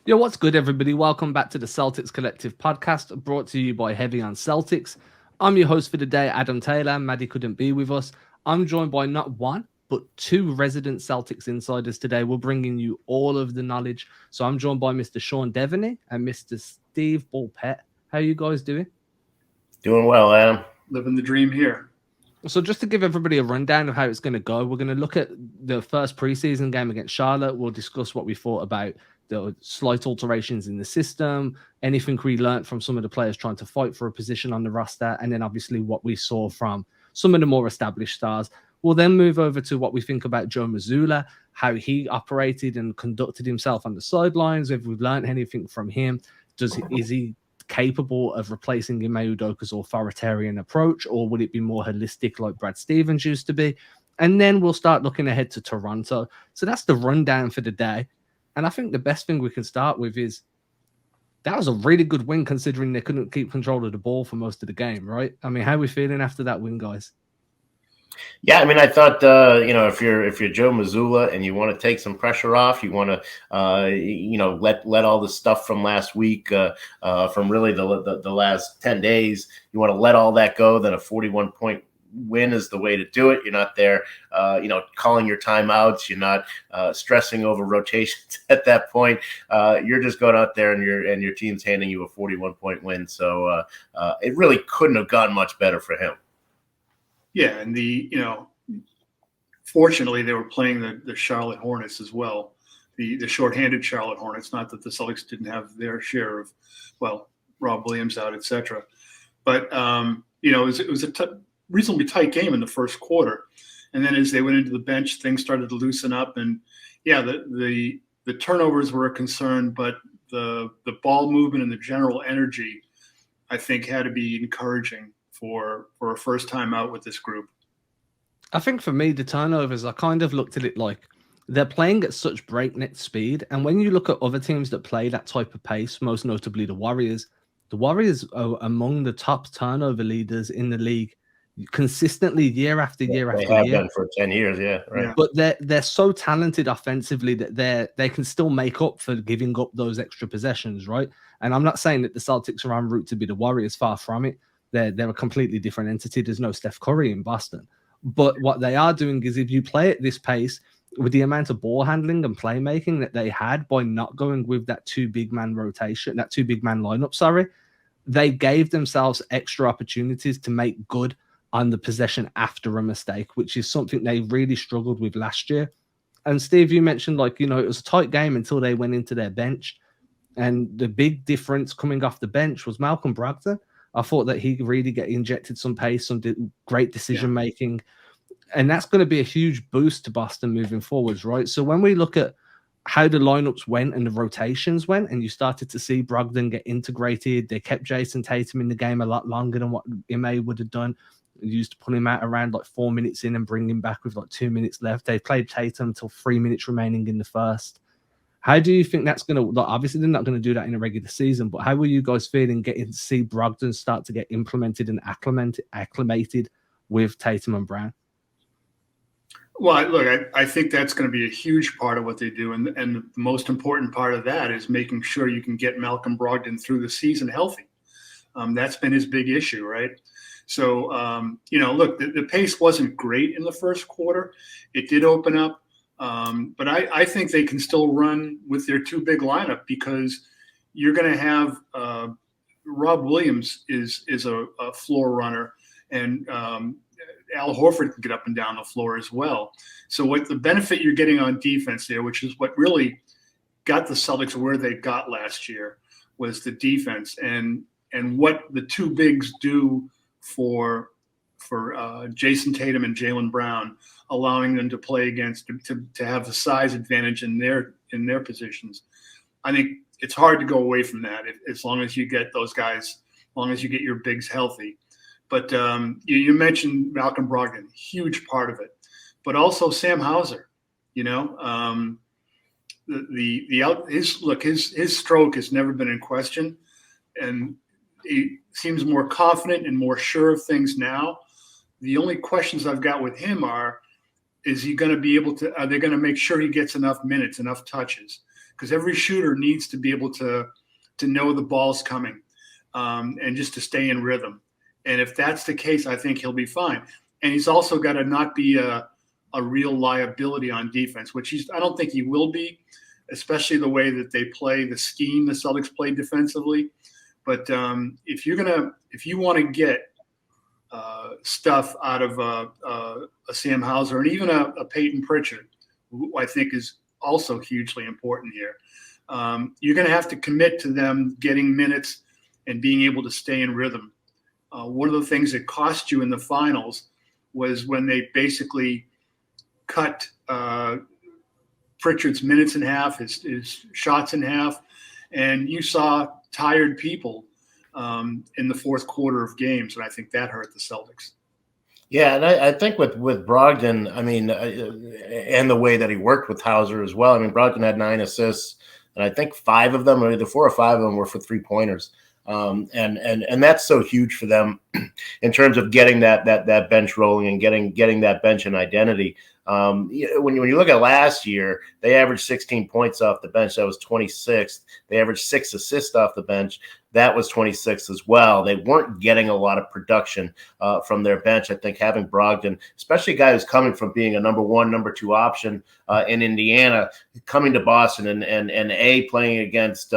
Yo, what's good, everybody? Welcome back to the Celtics Collective Podcast, brought to you by Heavy on Celtics. I'm your host for the day, Adam Taylor. Maddie couldn't be with us. I'm joined by not one, but two resident Celtics insiders today. We're bringing you all of the knowledge. So I'm joined by Mr. Sean Devaney and Mr. Steve Bulpett. How are you guys doing? Doing well, Adam. Living the dream here. So just to give everybody a rundown of how it's going to go, we're going to look at the first preseason game against Charlotte. We'll discuss what we thought about the slight alterations in the system, anything we learned from some of the players trying to fight for a position on the roster, and then obviously what we saw from some of the more established stars. We'll then move over to what we think about Joe Mazzulla, how he operated and conducted himself on the sidelines, if we've learned anything from him. Is he capable of replacing Ime Udoka's authoritarian approach, or would it be more holistic like Brad Stevens used to be? And then we'll start looking ahead to Toronto. So that's the rundown for the day. And I think the best thing we can start with is that was a really good win considering they couldn't keep control of the ball for most of the game, right? I mean, how are we feeling after that win, guys? Yeah, I mean, I thought, if you're Joe Mazzulla and you want to take some pressure off, you want to, let all the stuff from last week, from really the last 10 days, you want to let all that go, then a 41-point win is the way to do it. You're not there, calling your timeouts. You're not stressing over rotations at that point. You're just going out there and your team's handing you a 41-point win. So it really couldn't have gone much better for him. Yeah, and fortunately they were playing the Charlotte Hornets as well, the shorthanded Charlotte Hornets. Not that the Celtics didn't have their share of, Rob Williams out, etc. But it was a reasonably tight game in the first quarter, and then as they went into the bench, things started to loosen up. And yeah, the turnovers were a concern, but the ball movement and the general energy, I think, had to be encouraging for a first time out with this group. I think for me, the turnovers, I kind of looked at it like they're playing at such breakneck speed. And when you look at other teams that play that type of pace, most notably the Warriors are among the top turnover leaders in the league consistently year after year after year. They have been for 10 years, yeah, right. Yeah. But they're so talented offensively that they can still make up for giving up those extra possessions, right? And I'm not saying that the Celtics are en route to be the Warriors, far from it. They're a completely different entity. There's no Steph Curry in Boston. But what they are doing is if you play at this pace with the amount of ball handling and playmaking that they had by not going with that two big man lineup, they gave themselves extra opportunities to make good on the possession after a mistake, which is something they really struggled with last year. And Steve, you mentioned it was a tight game until they went into their bench. And the big difference coming off the bench was Malcolm Brogdon. I thought that he really injected some pace, some great decision-making. And that's going to be a huge boost to Boston moving forwards, right? So when we look at how the lineups went and the rotations went, and you started to see Brogdon get integrated, they kept Jason Tatum in the game a lot longer than what Ime would have done. They used to pull him out around 4 minutes in and bring him back with 2 minutes left. They played Tatum until 3 minutes remaining in the first. How do you think that's going to... obviously, they're not going to do that in a regular season, but how were you guys feeling getting to see Brogdon start to get implemented and acclimated with Tatum and Brown? Well, look, I think that's going to be a huge part of what they do. And the most important part of that is making sure you can get Malcolm Brogdon through the season healthy. That's been his big issue, right? So, look, the pace wasn't great in the first quarter. It did open up. But I think they can still run with their two big lineup because you're going to have Rob Williams is a floor runner, and Al Horford can get up and down the floor as well. So what the benefit you're getting on defense there, which is what really got the Celtics where they got last year, was the defense and what the two bigs do for Jason Tatum and Jaylen Brown, allowing them to play against to have the size advantage in their positions. I think it's hard to go away from that as long as you get those guys, as long as you get your bigs healthy. But you mentioned Malcolm Brogdon, huge part of it, but also Sam Hauser. His stroke has never been in question, and he seems more confident and more sure of things now. The only questions I've got with him are, is he going to be able to? Are they going to make sure he gets enough minutes, enough touches? because every shooter needs to be able to know the ball's coming and just to stay in rhythm. And if that's the case, I think he'll be fine. And he's also got to not be a real liability on defense, which I don't think he will be, especially the way that they play, the scheme the Celtics play defensively. But if you want to get stuff out of a Sam Hauser and even a Peyton Pritchard, who I think is also hugely important here, you're going to have to commit to them getting minutes and being able to stay in rhythm. One of the things that cost you in the finals was when they basically cut Pritchard's minutes in half, his shots in half, and you saw tired people in the fourth quarter of games, and I think that hurt the Celtics. Yeah, and I think with Brogdon, I mean, and the way that he worked with Hauser as well. I mean, Brogdon had 9 assists, and I think 5 of them, or either 4 or 5 of them, were for 3-pointers. And that's so huge for them in terms of getting that bench rolling and getting that bench an identity. When you look at last year, they averaged 16 points off the bench. That was 26th. They averaged 6 assists off the bench. That was 26th as well. They weren't getting a lot of production from their bench. I think having Brogdon, especially a guy who's coming from being a number 1, number 2 option in Indiana, coming to Boston and playing against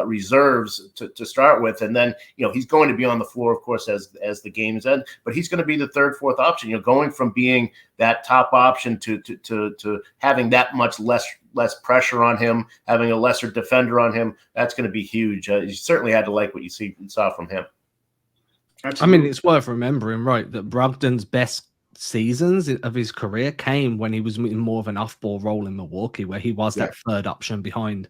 reserves to start with, and then he's going to be on the floor, of course, as the games end. But he's going to be the 3rd, 4th option. Going from being that top option to having that much less pressure on him, having a lesser defender on him, that's going to be huge. You certainly had to like what you saw from him. Absolutely. I mean, it's worth remembering, right, that Brogdon's best seasons of his career came when he was in more of an off-ball role in Milwaukee, where he was that 3rd option behind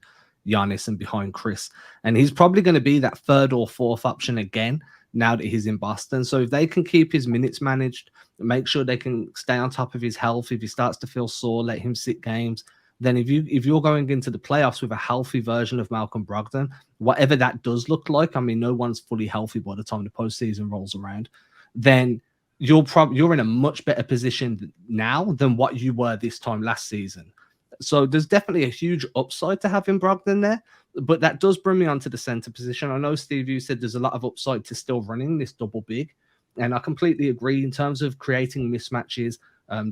Giannis and behind Chris. And he's probably going to be that 3rd or 4th option again now that he's in Boston. So if they can keep his minutes managed, make sure they can stay on top of his health. If he starts to feel sore, let him sit games. Then if you're going into the playoffs with a healthy version of Malcolm Brogdon, whatever that does look like, I mean, no one's fully healthy by the time the postseason rolls around, then you're in a much better position now than what you were this time last season. So there's definitely a huge upside to having Brogdon there, but that does bring me onto the center position. I know, Steve, you said there's a lot of upside to still running this double big, and I completely agree in terms of creating mismatches.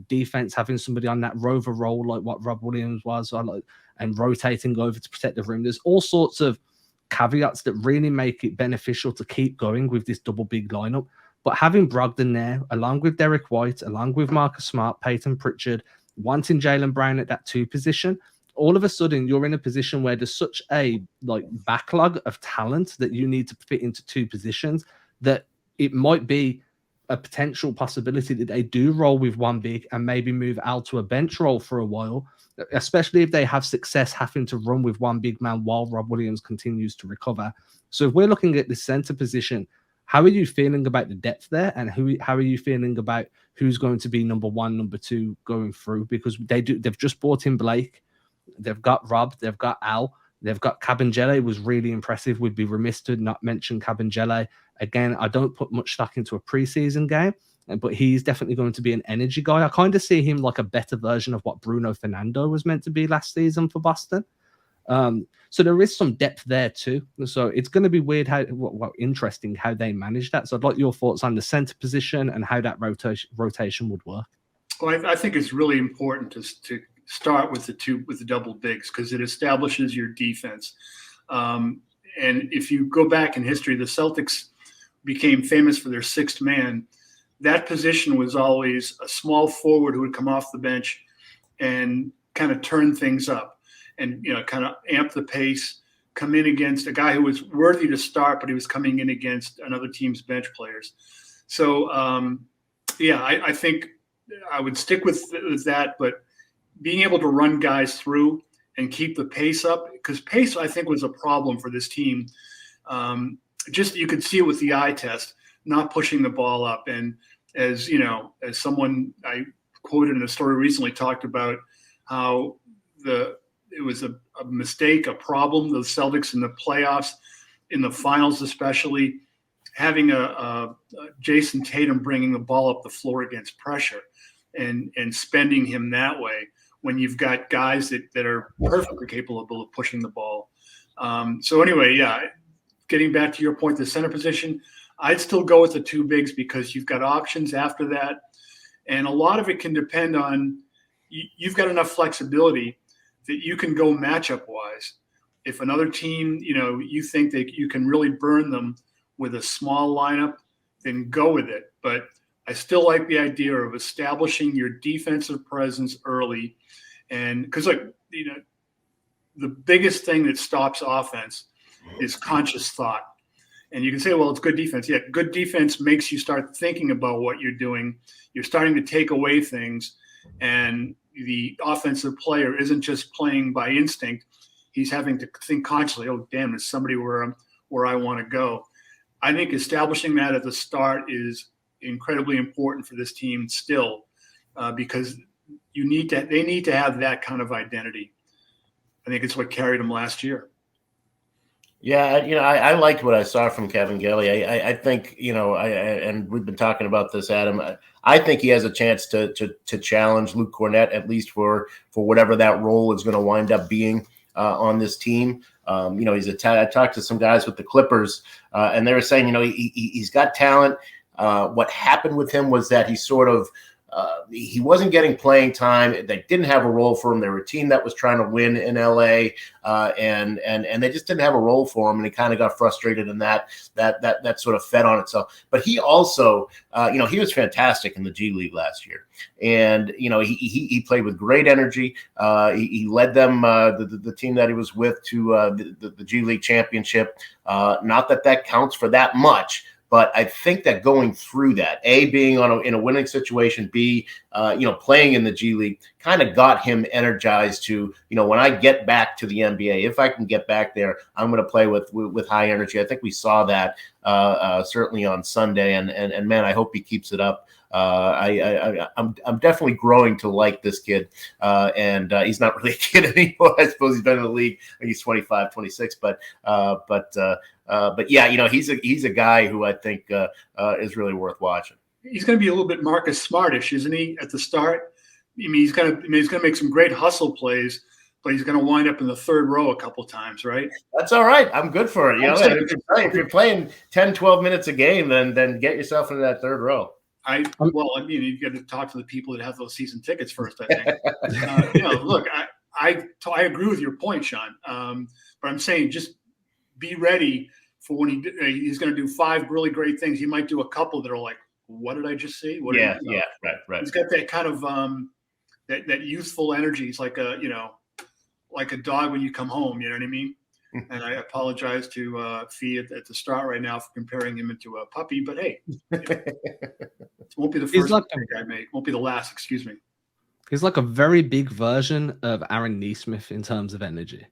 Defense, having somebody on that rover role like what Rob Williams was, and rotating over to protect the rim. There's all sorts of caveats that really make it beneficial to keep going with this double big lineup. But having Brogdon there, along with Derek White, along with Marcus Smart, Peyton Pritchard, wanting Jaylen Brown at that 2 position, all of a sudden you're in a position where there's such a backlog of talent that you need to fit into 2 positions that it might be a potential possibility that they do roll with 1 big and maybe move out to a bench role for a while, especially if they have success having to run with 1 big man while Rob Williams continues to recover. So if we're looking at the center position, how are you feeling about the depth there? And how are you feeling about who's going to be number 1, number 2 going through? Because they've just brought in Blake. They've got Rob. They've got Al. They've got Kabengele, was really impressive. We'd be remiss to not mention Kabengele. Again, I don't put much stock into a preseason game, but he's definitely going to be an energy guy. I kind of see him like a better version of what Bruno Fernando was meant to be last season for Boston. So there is some depth there too. So it's going to be weird interesting how they manage that. So I'd like your thoughts on the center position and how that rotation would work. Well, I think it's really important to start with the double bigs, because it establishes your defense. And if you go back in history, the Celtics became famous for their 6th man. That position was always a small forward who would come off the bench and kind of turn things up and kind of amp the pace, come in against a guy who was worthy to start, but he was coming in against another team's bench players. So I think I would stick with that, but being able to run guys through and keep the pace up, because pace, I think, was a problem for this team. Just you could see it with the eye test, not pushing the ball up. And as someone I quoted in a story recently talked about how it was a mistake, a problem, the Celtics in the playoffs, in the finals especially, having a Jason Tatum bringing the ball up the floor against pressure and spending him that way when you've got guys that are perfectly capable of pushing the ball. So anyway, yeah, getting back to your point, the center position, I'd still go with the two bigs because you've got options after that. And a lot of it can depend on you've got enough flexibility that you can go matchup wise. If another team, you think that you can really burn them with a small lineup, then go with it. But I still like the idea of establishing your defensive presence early. And because the biggest thing that stops offense is conscious thought. And you can say, well, it's good defense. Yeah, good defense makes you start thinking about what you're doing. You're starting to take away things. And the offensive player isn't just playing by instinct. He's having to think consciously, oh, damn, there's somebody where I want to go. I think establishing that at the start is incredibly important for this team still, because they need to have that kind of identity. I think it's what carried them last year. Yeah, I liked what I saw from Kevin Gelly. I think, and we've been talking about this, Adam. I think he has a chance to challenge Luke Cornett, at least for whatever that role is going to wind up being on this team. I talked to some guys with the Clippers, and they were saying, he's got talent. What happened with him was that he sort of he wasn't getting playing time. They didn't have a role for him. They were a team that was trying to win in LA, and they just didn't have a role for him. And he kind of got frustrated, and that sort of fed on itself. But he also, he was fantastic in the G League last year, and he played with great energy. He led them, the team that he was with, to the G League championship. Not that counts for that much. But I think that going through that, A, being in a winning situation, B, playing in the G League, kind of got him energized to, when I get back to the NBA, if I can get back there, I'm going to play with high energy. I think we saw that certainly on Sunday, and man, I hope he keeps it up. I'm definitely growing to like this kid, and he's not really a kid anymore. I suppose he's been in the league. I think he's 25, 26, but yeah, he's a guy who I think is really worth watching. He's going to be a little bit Marcus Smartish, isn't he? At the start, he's going to make some great hustle plays, but he's going to wind up in the third row a couple times, right? That's all right. I'm good for it. If you're playing 10, 12 minutes a game, then get yourself into that third row. You got to talk to the people that have those season tickets first, I think. Look, I agree with your point, Sean. But I'm saying just be ready for when he's going to do 5 really great things. He might do a couple that are like, what did I just see? Right. He's got that kind of that youthful energy. He's like a dog when you come home. You know what I mean? And I apologize to Fee at the start right now for comparing him into a puppy. But hey, it won't be the first mistake I make. Won't be the last. Excuse me. He's like a very big version of Aaron Nesmith in terms of energy.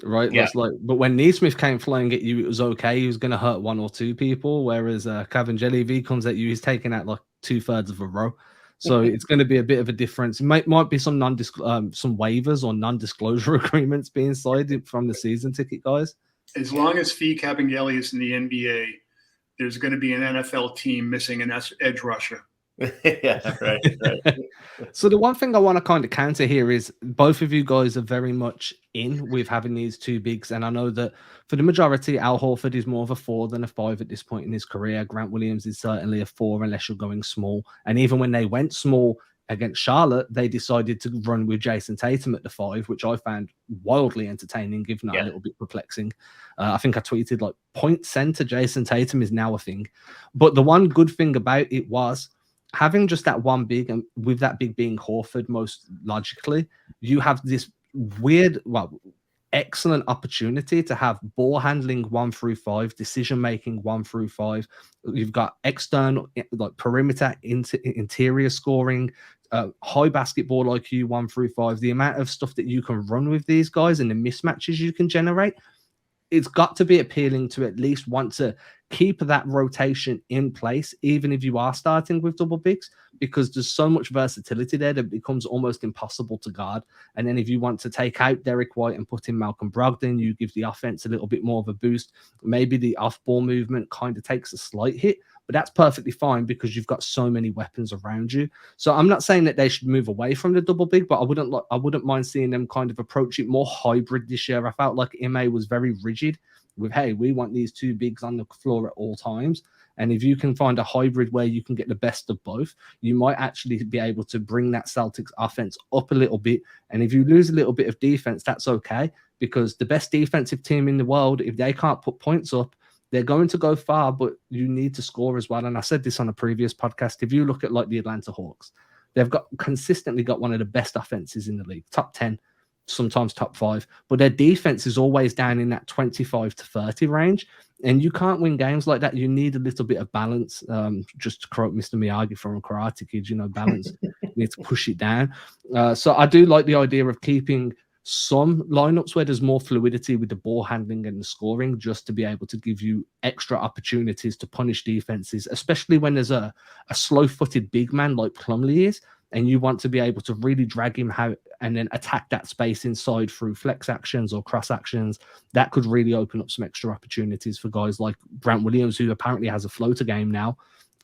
Right, yeah. But when Nesmith came flying at you, it was okay. He was going to hurt 1 or 2 people, whereas Kevin Jelly V comes at you, he's taking out like 2/3 of a row. So it's going to be a bit of a difference. It might be some some waivers or non-disclosure agreements being signed from the season ticket guys. As long as Fee Kabengele is in the NBA, there's going to be an NFL team missing an edge rusher. Yeah, right. So the one thing I want to kind of counter here is both of you guys are very much in with having these 2 bigs, and I know that for the majority, Al Horford is more of a 4 than a 5 at this point in his career. Grant Williams is certainly a 4 unless you're going small, and even when they went small against Charlotte, they decided to run with Jason Tatum at the 5, which I found wildly entertaining, if not a little bit perplexing. I think I tweeted like point center Jason Tatum is now a thing, but the one good thing about it was having just that one big, and with that big being Horford, most logically, you have this weird, excellent opportunity to have ball handling 1 through 5, decision making 1 through 5. You've got external, like perimeter, interior scoring, high basketball IQ 1 through 5. The amount of stuff that you can run with these guys and the mismatches you can generate, it's got to be appealing to at least want to keep that rotation in place, even if you are starting with double bigs, because there's so much versatility there that it becomes almost impossible to guard. And then if you want to take out Derek White and put in Malcolm Brogdon, you give the offense a little bit more of a boost. Maybe the off-ball movement kind of takes a slight hit, but that's perfectly fine because you've got so many weapons around you. So I'm not saying that they should move away from the double big, but I wouldn't mind seeing them kind of approach it more hybrid this year. I felt like Ime was very rigid with, hey, we want these two bigs on the floor at all times. And if you can find a hybrid where you can get the best of both, you might actually be able to bring that Celtics offense up a little bit. And if you lose a little bit of defense, that's okay, because the best defensive team in the world, if they can't put points up, they're going to go far, but you need to score as well. And I said this on a previous podcast. If you look at like the Atlanta Hawks, they've consistently got one of the best offenses in the league, top 10, sometimes top 5, but their defense is always down in that 25 to 30 range. And you can't win games like that. You need a little bit of balance. Just to quote Mr. Miyagi from Karate Kid, balance. You need to push it down. So I do like the idea of keeping some lineups where there's more fluidity with the ball handling and the scoring, just to be able to give you extra opportunities to punish defenses, especially when there's a slow-footed big man like Plumlee is, and you want to be able to really drag him out and then attack that space inside through flex actions or cross actions. That could really open up some extra opportunities for guys like Grant Williams, who apparently has a floater game now,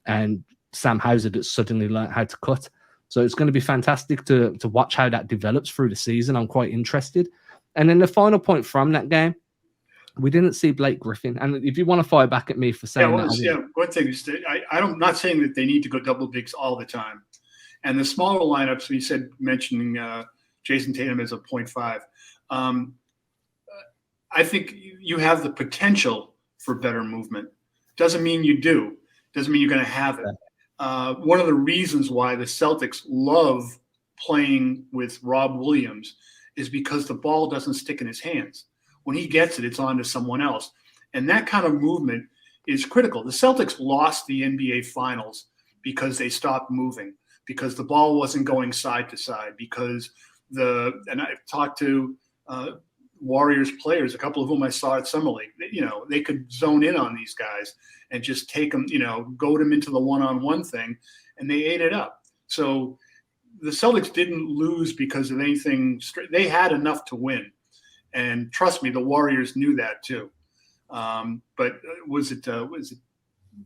and Sam Hauser that's suddenly learned how to cut. So it's going to be fantastic to watch how that develops through the season. I'm quite interested. And then the final point from that game, we didn't see Blake Griffin. And if you want to fire back at me for saying that. One thing is I'm not saying that they need to go double bigs all the time. And the smaller lineups, we said, mentioning Jason Tatum as a 0.5. I think you have the potential for better movement. Doesn't mean you do. Doesn't mean you're going to have it. One of the reasons why the Celtics love playing with Rob Williams is because the ball doesn't stick in his hands. When he gets it, it's on to someone else. And that kind of movement is critical. The Celtics lost the NBA Finals because they stopped moving, because the ball wasn't going side to side, because and I've talked to Warriors players, a couple of whom I saw at Summer League, they could zone in on these guys and just take them, goad them into the one-on-one thing, and they ate it up. So the Celtics didn't lose because of anything. They had enough to win. And trust me, the Warriors knew that too. But was it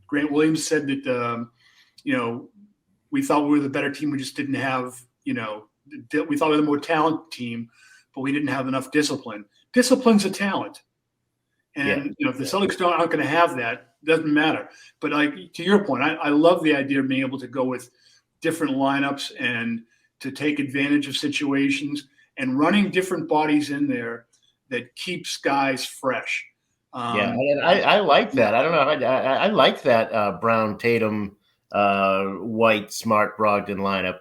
Grant Williams said that, we thought we were the better team. We just didn't have, we thought we were the more talented team, but we didn't have enough discipline. Discipline's a talent. And, if the Celtics aren't going to have that, doesn't matter. But to your point, I love the idea of being able to go with different lineups and to take advantage of situations and running different bodies in there that keeps guys fresh. And I like that. I don't know. I like that Brown, Tatum, White, Smart, Brogdon lineup.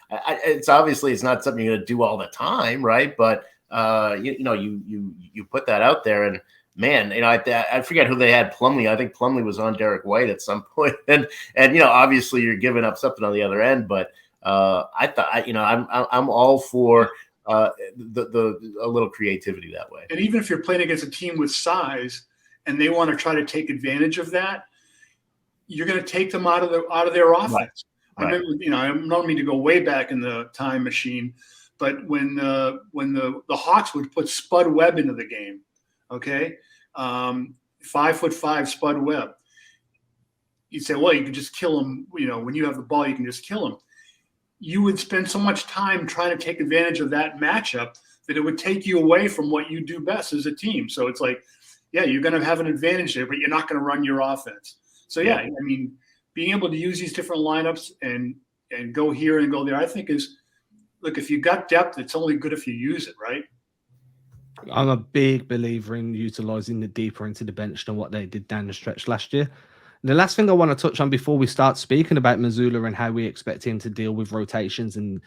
It's obviously it's not something you're going to do all the time, right? But you put that out there, and man, I forget who they had. Plumlee. I think Plumlee was on Derek White at some point, and obviously you're giving up something on the other end. But I thought I'm all for a little creativity that way. And even if you're playing against a team with size and they want to try to take advantage of that, you're going to take them out of their offense. Right. I remember, I don't mean to go way back in the time machine, but when the Hawks would put Spud Webb into the game, okay, 5'5" Spud Webb, you'd say, well, you can just kill him. When you have the ball, you can just kill him. You would spend so much time trying to take advantage of that matchup that it would take you away from what you do best as a team. So it's like, yeah, you're going to have an advantage there, but you're not going to run your offense. So, yeah, I mean, being able to use these different lineups and go here and go there, I think look, if you got depth, it's only good if you use it, right? I'm a big believer in utilizing the deeper into the bench than what they did down the stretch last year. The last thing I want to touch on before we start speaking about Mazzulla and how we expect him to deal with rotations and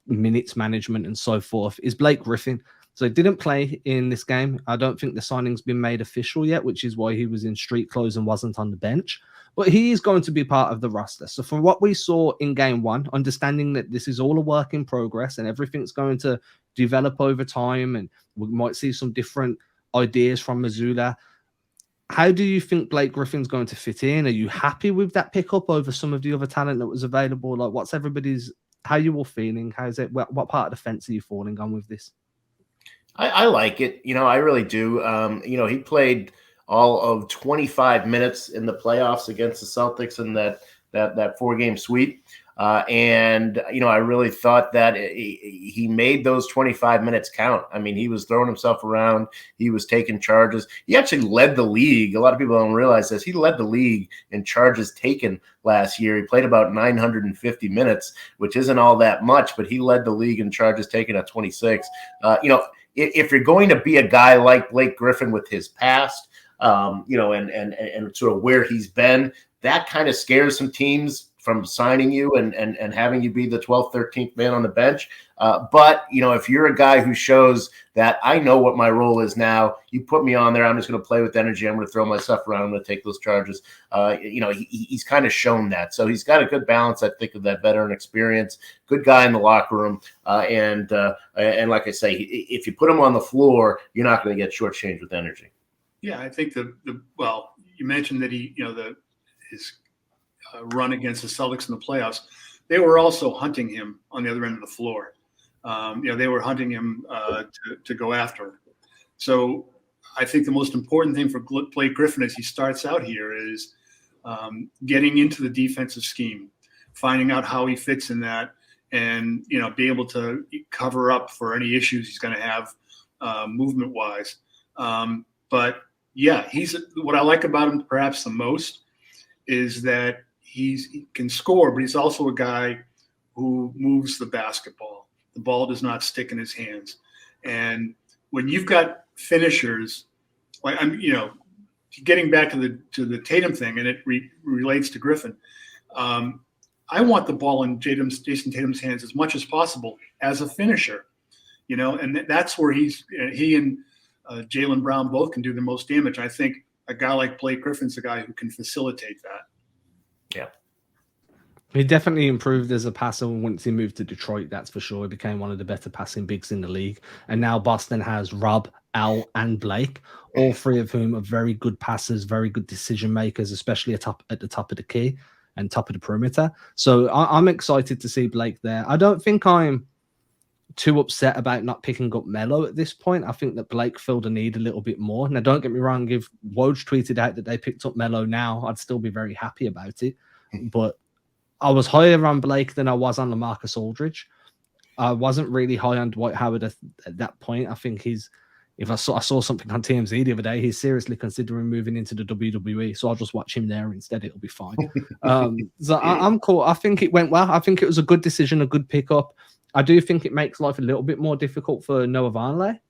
minutes management and so forth is Blake Griffin. So he didn't play in this game. I don't think the signing's been made official yet, which is why he was in street clothes and wasn't on the bench. But he is going to be part of the roster. So from what we saw in game one, understanding that this is all a work in progress and everything's going to develop over time and we might see some different ideas from Mazzulla, How do you think Blake Griffin's going to fit in? Are you happy with that pickup over some of the other talent that was available? Like, how are you all feeling? How's it? What part of the fence are you falling on with this? I like it. I really do. He played all of 25 minutes in the playoffs against the Celtics in that 4-game sweep. And I really thought that he made those 25 minutes count. I mean, he was throwing himself around. He was taking charges. He actually led the league. A lot of people don't realize this. He led the league in charges taken last year. He played about 950 minutes, which isn't all that much, but he led the league in charges taken at 26. If you're going to be a guy like Blake Griffin with his past, and sort of where he's been, that kind of scares some teams from signing you and having you be the 12th, 13th man on the bench. But if you're a guy who shows that I know what my role is now, you put me on there, I'm just going to play with energy. I'm going to throw my stuff around. I'm going to take those charges. He's kind of shown that. So he's got a good balance, I think, of that veteran experience, good guy in the locker room. And like I say, if you put him on the floor, you're not going to get shortchanged with energy. Yeah, I think you mentioned that his run against the Celtics in the playoffs, they were also hunting him on the other end of the floor. They were hunting him to go after. So I think the most important thing for Blake Griffin as he starts out here is getting into the defensive scheme, finding out how he fits in that, and be able to cover up for any issues he's going to have movement-wise. But yeah, what I like about him perhaps the most is that he can score, but he's also a guy who moves the basketball. The ball does not stick in his hands. And when you've got finishers, like getting back to the Tatum thing, and it relates to Griffin. I want the ball in Jason Tatum's hands as much as possible as a finisher, and that's where he and Jaylen Brown both can do the most damage. I think a guy like Blake Griffin's a guy who can facilitate that. Yeah. He definitely improved as a passer once he moved to Detroit, that's for sure. He became one of the better passing bigs in the league. And now Boston has Rob, Al, and Blake, all three of whom are very good passers, very good decision makers, especially at the top of the key and top of the perimeter. So I'm excited to see Blake there. I don't think I'm too upset about not picking up Melo at this point. I think that Blake filled a need a little bit more. Now, don't get me wrong, if Woj tweeted out that they picked up Melo now, I'd still be very happy about it. But I was higher on Blake than I was on LaMarcus Aldridge. I wasn't really high on Dwight Howard at that point. I think I saw something on TMZ the other day, he's seriously considering moving into the WWE. So I'll just watch him there instead. It'll be fine. I'm cool. I think it went well. I think it was a good decision, a good pickup. I do think it makes life a little bit more difficult for Noah Vonleh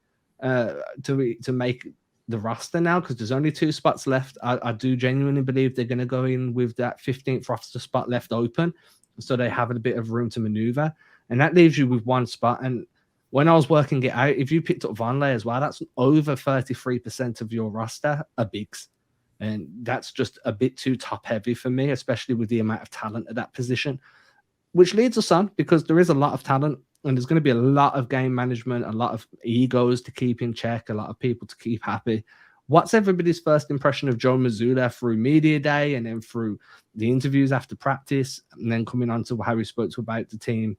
to make the roster now, because there's only 2 spots left. I do genuinely believe they're going to go in with that 15th roster spot left open, so they have a bit of room to maneuver, and that leaves you with 1 spot. And when I was working it out, if you picked up Vonleh as well, that's over 33% of your roster are bigs, and that's just a bit too top heavy for me, especially with the amount of talent at that position. Which leads us on, because there is a lot of talent and there's going to be a lot of game management, a lot of egos to keep in check, a lot of people to keep happy. What's everybody's first impression of Joe Mazzulla through media day and then through the interviews after practice, and then coming on to how he spoke about the team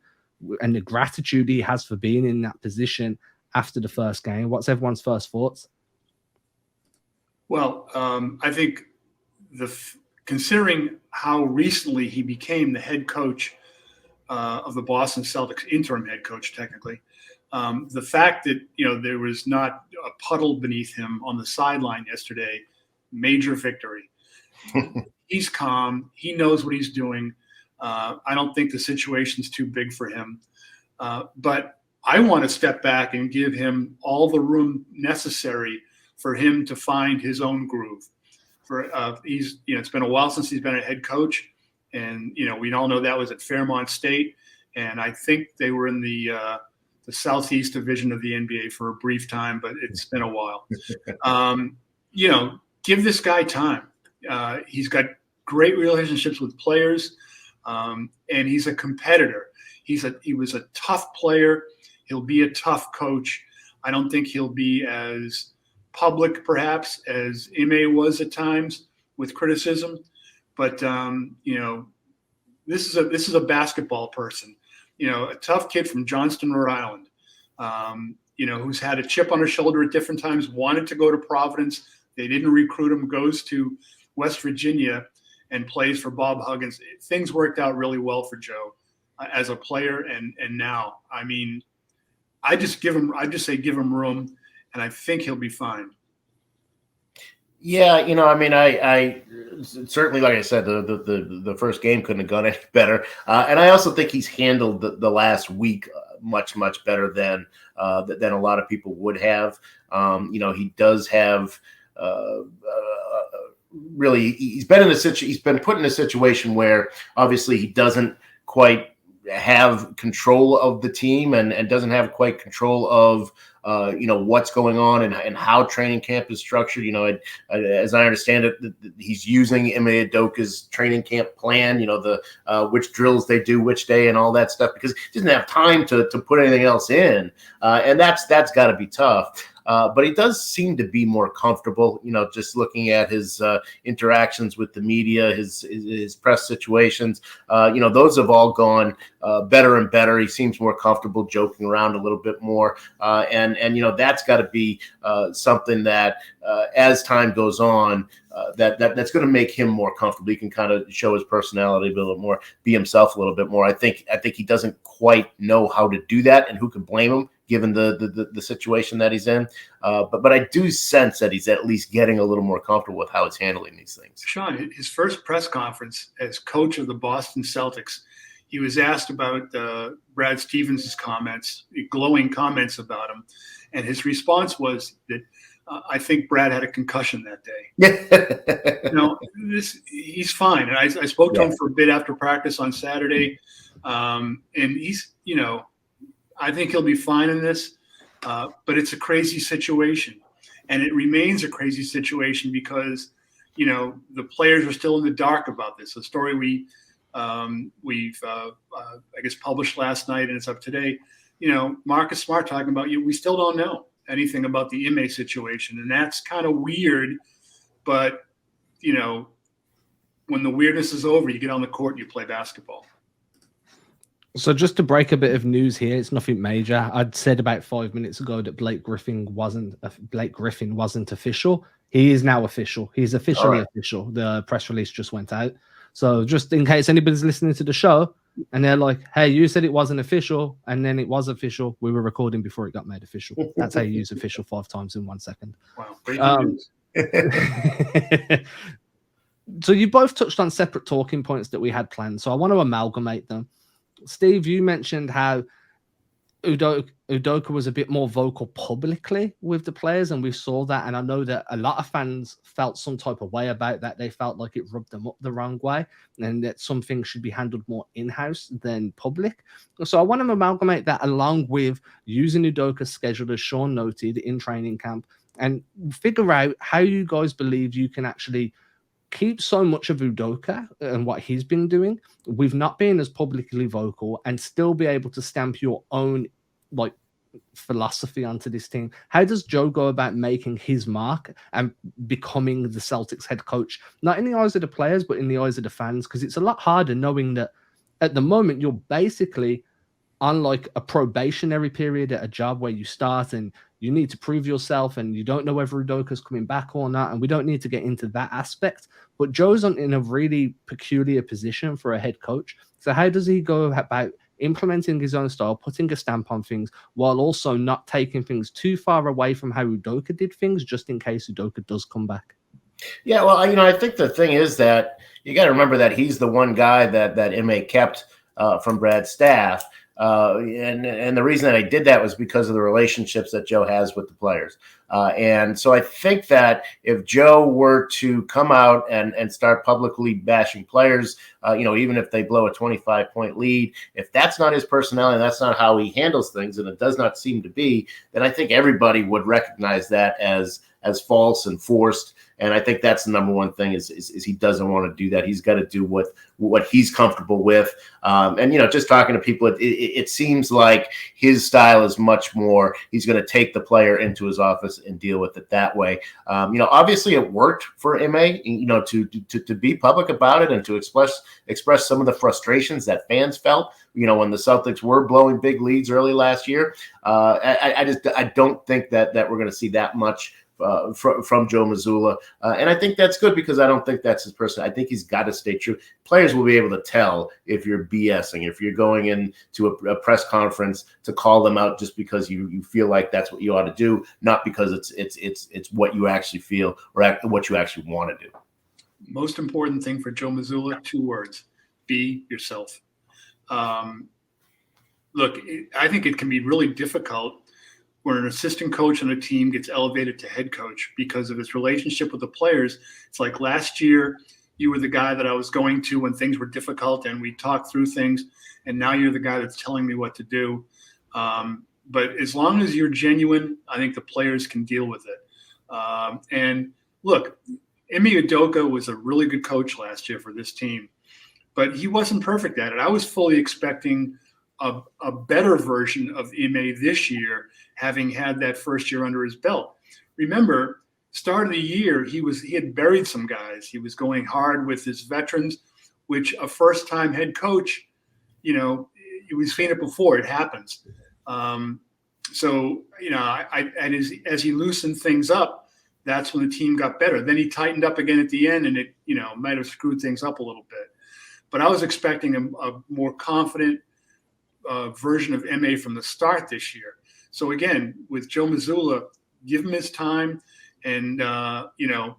and the gratitude he has for being in that position after the first game? What's everyone's first thoughts? Well, I think considering how recently he became the head coach of the Boston Celtics, interim head coach, technically. The fact that, there was not a puddle beneath him on the sideline yesterday, major victory. He's calm. He knows what he's doing. I don't think the situation's too big for him. But I want to step back and give him all the room necessary for him to find his own groove. It's been a while since he's been a head coach. And, we all know that was at Fairmont State. And I think they were in the Southeast Division of the NBA for a brief time, but it's been a while. Give this guy time. He's got great relationships with players, and he's a competitor. He was a tough player. He'll be a tough coach. I don't think he'll be as public, perhaps, as Ime was at times with criticism. But this is a basketball person, a tough kid from Johnston, Rhode Island, who's had a chip on his shoulder at different times, wanted to go to Providence. They didn't recruit him, goes to West Virginia and plays for Bob Huggins. Things worked out really well for Joe as a player. And now, I mean, I just say give him room, and I think he'll be fine. Yeah, I mean, I certainly, like I said, the first game couldn't have gone any better, and I also think he's handled the last week much better than a lot of people would have. He does have really, he's been put in a situation where obviously he doesn't quite have control of the team and doesn't have quite control of what's going on and how training camp is structured. As I understand it, he's using Ime Udoka's training camp plan, the which drills they do which day and all that stuff, because he doesn't have time to put anything else in. And that's got to be tough. But he does seem to be more comfortable, just looking at his interactions with the media, his press situations. Those have all gone better and better. He seems more comfortable joking around a little bit more. And that's got to be something that as time goes on, that's going to make him more comfortable. He can kind of show his personality a little more, be himself a little bit more. I think he doesn't quite know how to do that, and who can blame him given the situation that he's in. But I do sense that he's at least getting a little more comfortable with how he's handling these things. Sean, his first press conference as coach of the Boston Celtics, he was asked about Brad Stevens' comments, glowing comments about him. And his response was that I think Brad had a concussion that day. He's fine. And I spoke to him for a bit after practice on Saturday. And he's, I think he'll be fine in this. But it's a crazy situation. And it remains a crazy situation because, the players are still in the dark about this. The story we've published last night, and it's up today. Marcus Smart talking about we still don't know anything about the Ime situation, and that's kind of weird. But when the weirdness is over, you get on the court and you play basketball. So just to break a bit of news here, it's nothing major. I'd said about 5 minutes ago that Blake Griffin wasn't official. He is now official. He's officially official. The press release just went out. So just in case anybody's listening to the show and they're like, hey, you said it wasn't official and then it was official. We were recording before it got made official. That's how you use official 5 times in 1 second. Wow. So you both touched on separate talking points that we had planned. So I want to amalgamate them. Steve, you mentioned how Udoka was a bit more vocal publicly with the players, and we saw that. And I know that a lot of fans felt some type of way about that. They felt like it rubbed them up the wrong way, and that some things should be handled more in-house than public. So I want to amalgamate that along with using Udoka's schedule, as Sean noted, in training camp, and figure out how you guys believe you can actually keep so much of Udoka and what he's been doing with not being as publicly vocal and still be able to stamp your own philosophy onto this team. How does Joe go about making his mark and becoming the Celtics head coach, not in the eyes of the players, but in the eyes of the fans? Because it's a lot harder knowing that at the moment you're basically on a probationary period at a job where you start and you need to prove yourself and you don't know whether Udoka's coming back or not. And we don't need to get into that aspect, but Joe's in a really peculiar position for a head coach. So how does he go about implementing his own style, putting a stamp on things, while also not taking things too far away from how Udoka did things, just in case Udoka does come back? Yeah, well, I think the thing is that you got to remember that he's the one guy that Ime kept from Brad's staff. And the reason that I did that was because of the relationships that Joe has with the players. And so I think that if Joe were to come out and start publicly bashing players, even if they blow a 25-point lead, if that's not his personality, and that's not how he handles things, and it does not seem to be, then I think everybody would recognize that as false and forced. And I think that's the number one thing is he doesn't want to do that. He's got to do what he's comfortable with. And just talking to people, it seems like his style is much more, he's going to take the player into his office and deal with it that way. Obviously it worked for MA, to be public about it and to express some of the frustrations that fans felt, when the Celtics were blowing big leads early last year. I don't think that we're going to see that much from Joe Mazzulla. And I think that's good because I don't think that's his person. I think he's got to stay true. Players will be able to tell if you're BSing, if you're going into a press conference to call them out just because you feel like that's what you ought to do, not because it's what you actually feel or what you actually want to do. Most important thing for Joe Mazzulla, 2 words: be yourself. Look, I think it can be really difficult when an assistant coach on a team gets elevated to head coach because of his relationship with the players. It's like last year, you were the guy that I was going to when things were difficult and we talked through things, and now you're the guy that's telling me what to do. But as long as you're genuine, I think the players can deal with it. And look, Ime Udoka was a really good coach last year for this team, but he wasn't perfect at it. I was fully expecting a better version of Ime this year, having had that first year under his belt. Remember, start of the year, he had buried some guys. He was going hard with his veterans, which a first-time head coach, we've seen it before. It happens. As he loosened things up, that's when the team got better. Then he tightened up again at the end, and it, might have screwed things up a little bit. But I was expecting a more confident version of MA from the start this year. So again, with Joe Mazzulla, give him his time, and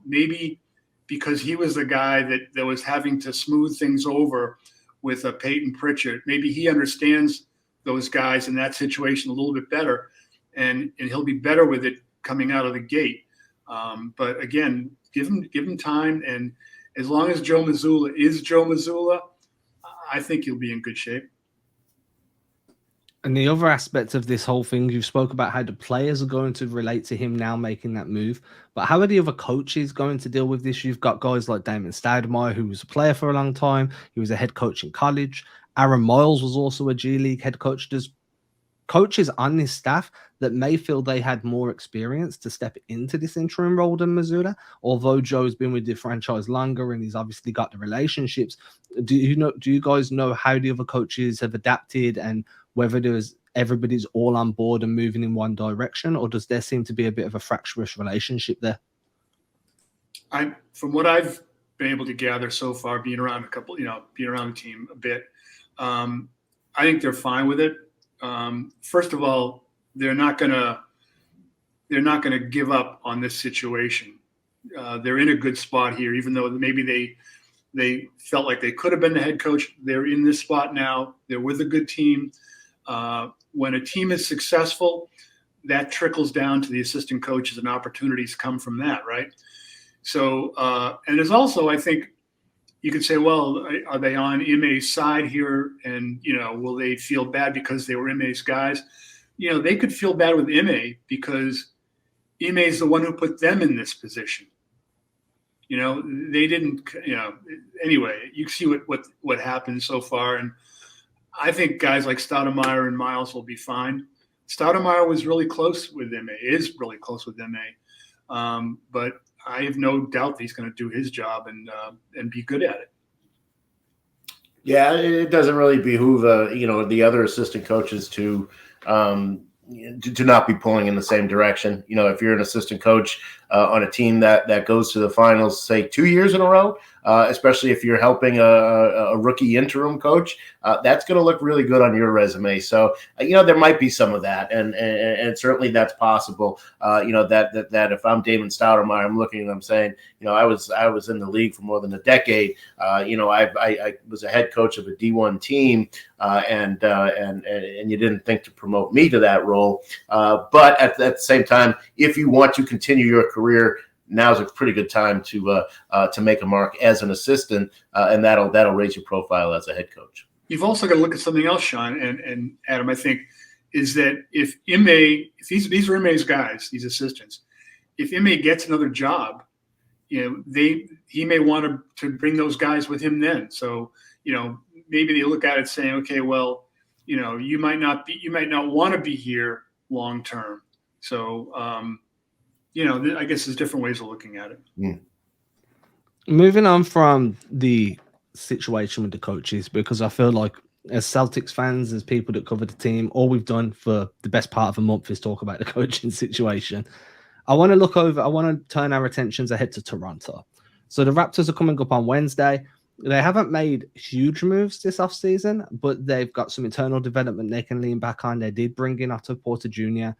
maybe because he was the guy that was having to smooth things over with Peyton Pritchard, maybe he understands those guys in that situation a little bit better, and he'll be better with it coming out of the gate. But again, give him time, and as long as Joe Mazzulla is Joe Mazzulla, I think he'll be in good shape. And the other aspect of this whole thing, you spoke about how the players are going to relate to him now making that move. But how are the other coaches going to deal with this? You've got guys like Damon Stoudemire, who was a player for a long time. He was a head coach in college. Aaron Miles was also a G League head coach. There's coaches on this staff that may feel they had more experience to step into this interim role than Mazzulla. Although Joe's been with the franchise longer and he's obviously got the relationships. Do you guys know how the other coaches have adapted and whether everybody's all on board and moving in one direction, or does there seem to be a bit of a fractious relationship there? From what I've been able to gather so far, being around the team a bit, I think they're fine with it. First of all, they're not gonna give up on this situation. They're in a good spot here, even though maybe they felt like they could have been the head coach. They're in this spot now. They're with a good team. When a team is successful, that trickles down to the assistant coaches, and opportunities come from that, right? So, and there's also, I think, you could say, well, are they on Ime's side here? And, will they feel bad because they were Ime's guys? They could feel bad with Ime because Ime is the one who put them in this position. They didn't, anyway, you see what happened so far. And I think guys like Stoudemire and Miles will be fine. Stoudemire was really close with Ime, is really close with Ime. But I have no doubt that he's going to do his job and be good at it. Yeah, it doesn't really behoove the other assistant coaches to not be pulling in the same direction. If you're an assistant coach on a team that goes to the finals, say 2 years in a row, especially if you're helping a rookie interim coach, that's going to look really good on your resume. So, there might be some of that, and certainly that's possible. That if I'm Damon Stoudemire, I'm looking and I'm saying, I was in the league for more than a decade. I was a head coach of a D1 team, and you didn't think to promote me to that role. But at the same time, if you want to continue your career, now's a pretty good time to make a mark as an assistant, and that'll raise your profile as a head coach. You've also got to look at something else, Sean and Adam, I think, is that if these are Ime's guys, these assistants, if Ime gets another job, he may want to bring those guys with him then. So, maybe they look at it saying, okay, well, you might not want to be here long term. So, I guess there's different ways of looking at it. Moving on from the situation with the coaches, because I feel like as Celtics fans, as people that cover the team, all we've done for the best part of a month is talk about the coaching situation. I want to turn our attentions ahead to Toronto. So the Raptors are coming up on Wednesday. They haven't made huge moves this offseason, but they've got some internal development they can lean back on. They did bring in Otto Porter Jr.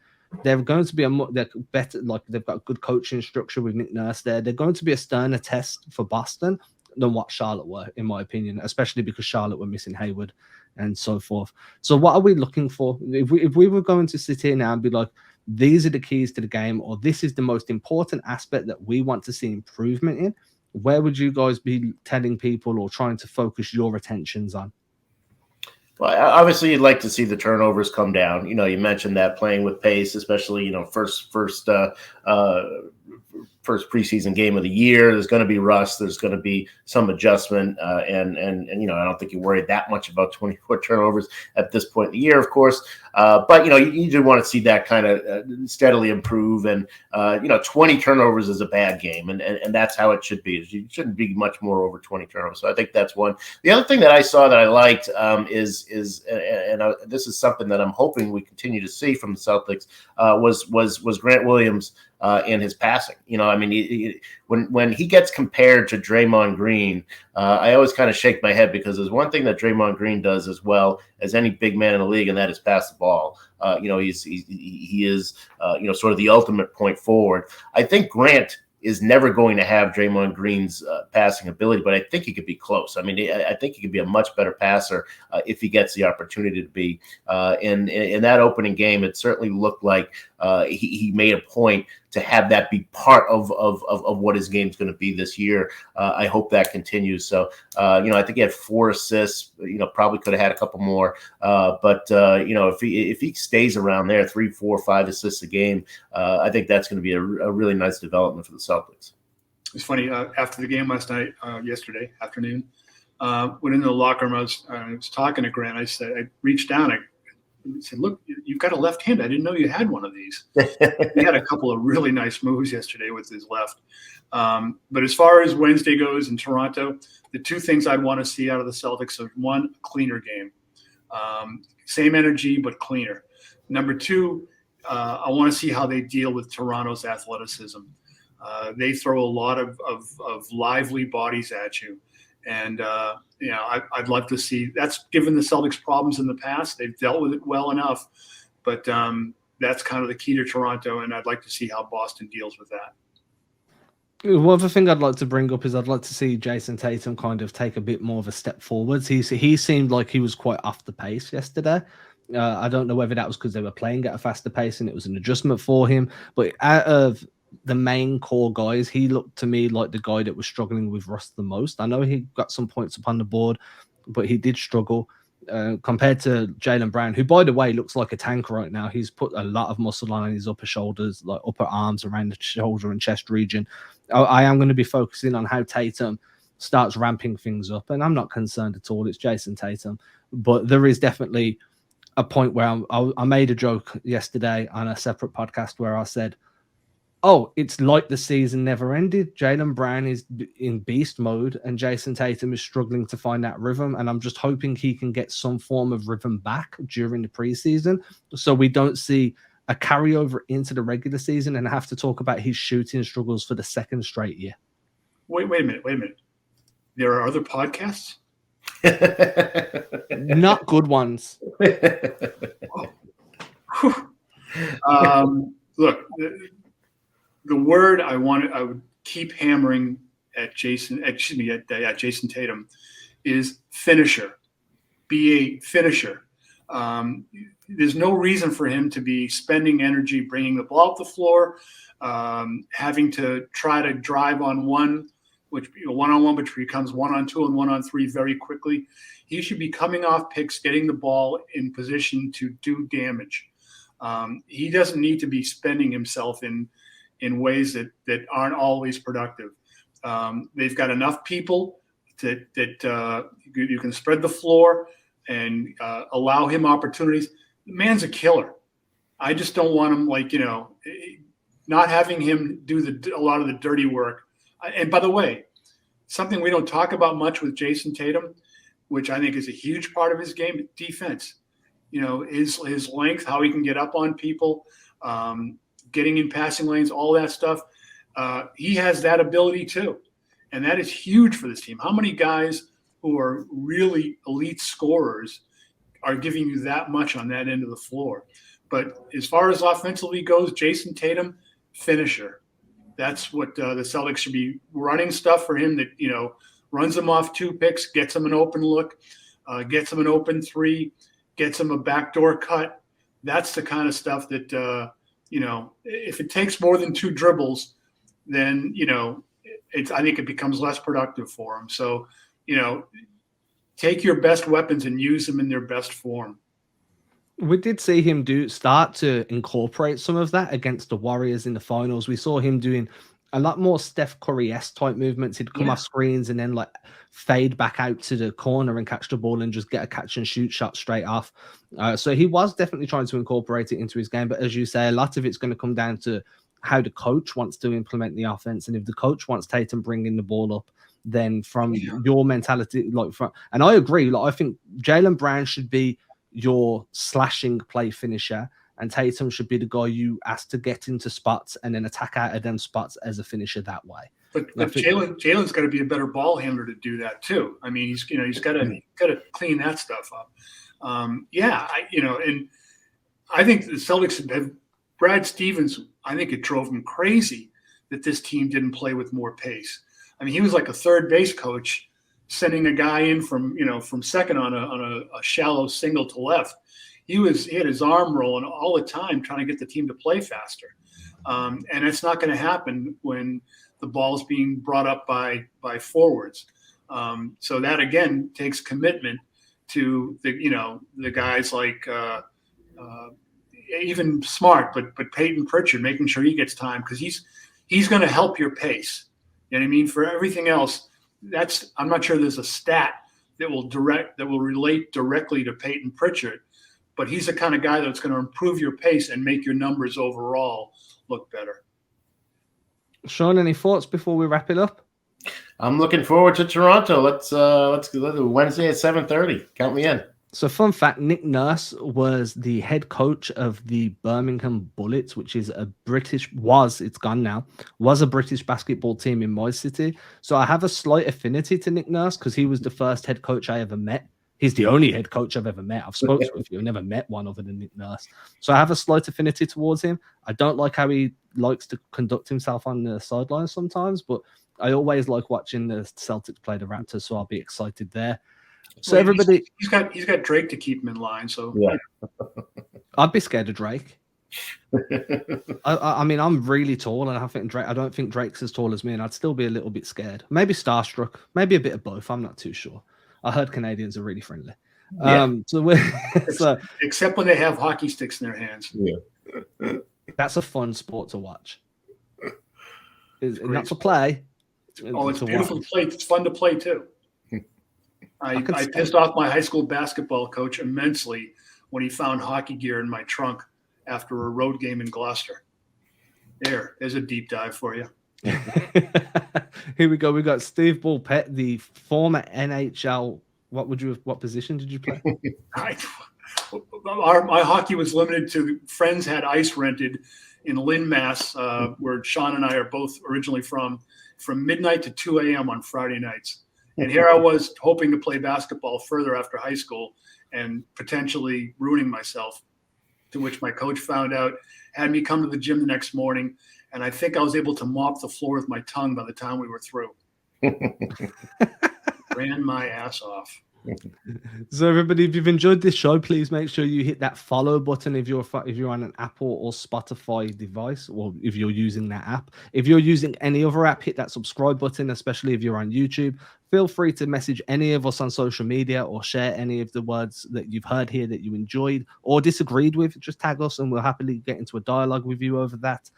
They're going to be they're better, like they've got a good coaching structure with Nick Nurse there. They're going to be a sterner test for Boston than what Charlotte were, in my opinion, especially because Charlotte were missing Hayward and so forth. So what are we looking for? If we were going to sit here now and be like, these are the keys to the game, or this is the most important aspect that we want to see improvement in, where would you guys be telling people or trying to focus your attentions on? Well, obviously, you'd like to see the turnovers come down. You mentioned that playing with pace, especially first preseason game of the year. There's going to be rust. There's going to be some adjustment, and I don't think you worry that much about 24 turnovers at this point in the year, of course. But you do want to see that kind of steadily improve. And 20 turnovers is a bad game, and that's how it should be. You shouldn't be much more over 20 turnovers. So I think that's one. The other thing that I saw that I liked is this is something that I'm hoping we continue to see from the Celtics was Grant Williams. In his passing, when he gets compared to Draymond Green, I always kind of shake my head, because there's one thing that Draymond Green does as well as any big man in the league, and that is pass the ball. He is sort of the ultimate point forward. I think Grant is never going to have Draymond Green's passing ability, but I think he could be close. I think he could be a much better passer if he gets the opportunity to be. In that opening game, it certainly looked like he made a point to have that be part of what his game's going to be this year. I hope that continues. So, I think he had 4 assists, probably could have had a couple more. But if he stays around there, 3, 4, 5 assists a game, I think that's going to be a really nice development for the Celtics. It's funny, after the game yesterday afternoon, went into the locker room, I was talking to Grant. I reached down, I said, "Look, you've got a left hand. I didn't know you had one of these." He had a couple of really nice moves yesterday with his left. But as far as Wednesday goes in Toronto, the 2 things I'd want to see out of the Celtics are, 1, a cleaner game. Same energy, but cleaner. Number 2, I want to see how they deal with Toronto's athleticism. They throw a lot of lively bodies at you. And, I'd love to see – that's given the Celtics problems in the past. They've dealt with it well enough. But that's kind of the key to Toronto, and I'd like to see how Boston deals with that. One other thing I'd like to bring up is I'd like to see Jason Tatum kind of take a bit more of a step forwards. He seemed like he was quite off the pace yesterday. I don't know whether that was because they were playing at a faster pace and it was an adjustment for him. But out of the main core guys, he looked to me like the guy that was struggling with rust the most. I know he got some points up on the board, but he did struggle compared to Jaylen Brown, who, by the way, looks like a tank right now. He's put a lot of muscle on his upper shoulders, like upper arms around the shoulder and chest region. I am going to be focusing on how Tatum starts ramping things up, and I'm not concerned at all. It's Jason Tatum, but there is definitely a point where I made a joke yesterday on a separate podcast where I said, "Oh, it's like the season never ended. Jaylen Brown is in beast mode and Jason Tatum is struggling to find that rhythm." And I'm just hoping he can get some form of rhythm back during the preseason so we don't see a carryover into the regular season and have to talk about his shooting struggles for the 2nd straight year. Wait a minute. There are other podcasts? Not good ones. Look, the word I would keep hammering at Jason Tatum is finisher. Be a finisher. There's no reason for him to be spending energy bringing the ball up the floor, having to try to drive on one-on-one, which becomes 1-on-2 and 1-on-3 very quickly. He should be coming off picks, getting the ball in position to do damage. He doesn't need to be spending himself in ways that aren't always productive. They've got enough people that you can spread the floor and allow him opportunities. The man's a killer. I just don't want him not having him do a lot of the dirty work. And by the way, something we don't talk about much with Jason Tatum, which I think is a huge part of his game, defense. His length, how he can get up on people, getting in passing lanes, all that stuff. He has that ability too. And that is huge for this team. How many guys who are really elite scorers are giving you that much on that end of the floor? But as far as offensively goes, Jason Tatum, finisher. That's what the Celtics should be running stuff for him that, runs him off 2 picks, gets him an open look, gets him an open 3, gets him a backdoor cut. That's the kind of stuff that, if it takes more than 2 dribbles, then, I think it becomes less productive for him. So, take your best weapons and use them in their best form. We did see him start to incorporate some of that against the Warriors in the finals. We saw him doing a lot more Steph Curry-esque type movements. He'd come off screens and then fade back out to the corner and catch the ball and just get a catch and shoot shot straight off. So he was definitely trying to incorporate it into his game. But as you say, a lot of it's going to come down to how the coach wants to implement the offense. And if the coach wants Tatum bringing the ball up, then from your mentality, and I agree, I think Jaylen Brown should be your slashing play finisher, and Tatum should be the guy you ask to get into spots and then attack out of them spots as a finisher that way. But Jalen's got to be a better ball handler to do that too. I mean, he's got to clean that stuff up. And I think the Celtics have Brad Stevens. I think it drove him crazy that this team didn't play with more pace. I mean, he was like a third base coach, sending a guy in from second on a shallow single to left. He had his arm rolling all the time trying to get the team to play faster. And it's not going to happen when the ball is being brought up by forwards. So that again takes commitment to the guys like even Smart, but Peyton Pritchard, making sure he gets time, because he's going to help your pace. You know what I mean? For everything else, I'm not sure there's a stat that will relate directly to Peyton Pritchard, but he's the kind of guy that's going to improve your pace and make your numbers overall look better. Sean, any thoughts before we wrap it up? I'm looking forward to Toronto. Let's go Wednesday at 7:30. Count me in. So, fun fact, Nick Nurse was the head coach of the Birmingham Bullets, which is it's gone now, was a British basketball team in my city. So I have a slight affinity to Nick Nurse because he was the first head coach I ever met. He's the only head coach I've ever met. I've spoken to a few, I've never met one other than Nick Nurse. So I have a slight affinity towards him. I don't like how he likes to conduct himself on the sidelines sometimes, but I always like watching the Celtics play the Raptors, so I'll be excited there. So everybody, he's got Drake to keep him in line. So yeah. I'd be scared of Drake. I mean, I'm really tall, and I don't think Drake's as tall as me, and I'd still be a little bit scared. Maybe starstruck, maybe a bit of both. I'm not too sure. I heard Canadians are really friendly. Yeah. Except when they have hockey sticks in their hands. Yeah. That's a fun sport to watch. Not to play. It's beautiful to play. It's fun to play too. I pissed off my high school basketball coach immensely when he found hockey gear in my trunk after a road game in Gloucester. There's a deep dive for you. Here we go. We got Steve Bulpett, the former NHL. What position did you play? My hockey was limited to friends had ice rented in Lynn, Mass, where Sean and I are both originally from midnight to 2 a.m. on Friday nights. And here I was hoping to play basketball further after high school and potentially ruining myself, to which my coach found out, had me come to the gym the next morning, and I think I was able to mop the floor with my tongue by the time we were through. Ran my ass off. So everybody, if you've enjoyed this show, please make sure you hit that follow button if you're on an Apple or Spotify device, or if you're using that app. If you're using any other app, hit that subscribe button, especially if you're on YouTube. Feel free to message any of us on social media or share any of the words that you've heard here that you enjoyed or disagreed with. Just tag us and we'll happily get into a dialogue with you over that.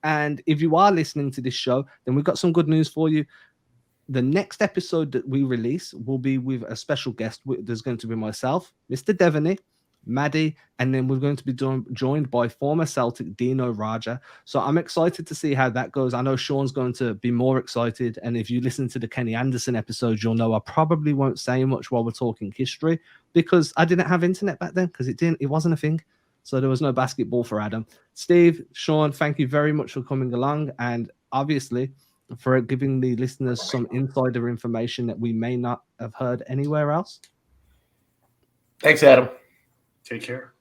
And if you are listening to this show, then we've got some good news for you. The next episode that we release will be with a special guest. There's going to be myself, Mr. Devaney, Maddie, and then we're going to be joined by former Celtic Dino Raja. So I'm excited to see how that goes. I know Sean's going to be more excited, and if you listen to the Kenny Anderson episode, you'll know I probably won't say much while we're talking history because I didn't have internet back then because it wasn't a thing. So there was no basketball for Adam. Steve, Sean, thank you very much for coming along, and obviously for giving the listeners some insider information that we may not have heard anywhere else. Thanks, Adam. Take care.